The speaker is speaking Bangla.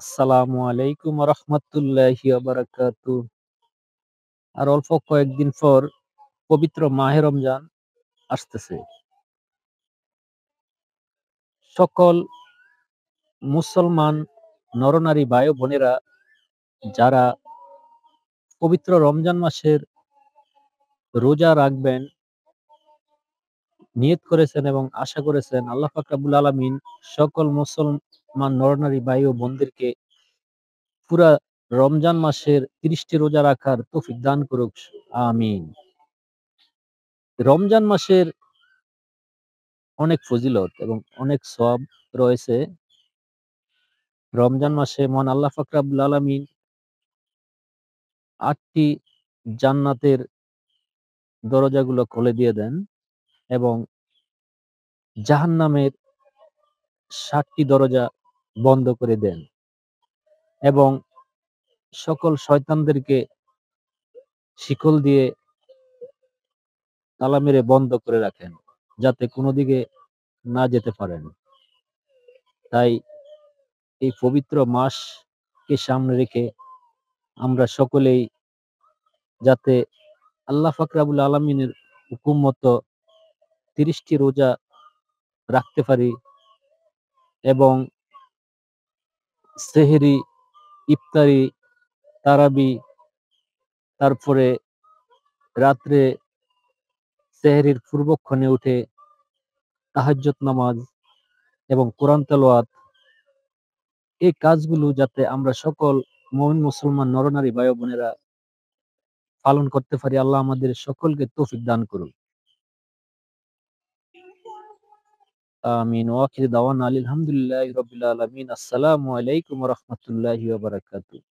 আসসালামু আলাইকুম রহমতুল্লাহি বারাকাতু। আর অল্প কয়েকদিন পর পবিত্র মাহে রমজান আসতেছে। সকল মুসলমান নরনারী ভাই ও বোনেরা যারা পবিত্র রমজান মাসের রোজা রাখবেন নিয়ত করেছেন এবং আশা করেছেন, আল্লাহ পাক রব্বুল আলামিন সকল মুসলমান নরনারী ভাই ও বোনদেরকে পুরা রমজান মাসের 30টি রোজা রাখার তৌফিক দান করুক। আমিন। রমজান মাসের অনেক ফজিলত এবং অনেক সওয়াব রয়েছে। রমজান মাসে মহান আল্লাহ পাক রব্বুল আলামিন 8টি জান্নাতের দরজাগুলো খুলে দিয়ে দেন এবং জাহান্নামের 7টি দরজা বন্ধ করে দেন এবং সকল শয়তানদেরকে শিকল দিয়ে তালা মেরে বন্ধ করে রাখেন, যাতে কোনো দিকে না যেতে পারেন। তাই এই পবিত্র মাসকে সামনে রেখে আমরা সকলেই যাতে আল্লাহ পাক রব্বুল আলামিনের হুকুম মতো 30টি রোজা রাখতে পারি এবং সেহরি, ইফতারি, তারাবি, তারপরে রাত্রে সেহরির পূর্বক্ষণে উঠে তাহাজ্জুদ নামাজ এবং কোরআন তেলাওয়াত, এই কাজগুলো যাতে আমরা সকল মুমিন মুসলমান নরনারী ভাই বোনেরা পালন করতে পারি, আল্লাহ আমাদের সকলকে তৌফিক দান করুন। আমিন। ওয়া আখিরু দাওয়ানা আলহামদুলিল্লাহি রাব্বিল আলামিন। আসসালামু আলাইকুম ওয়া রাহমাতুল্লাহি ওয়া বারাকাতুহু।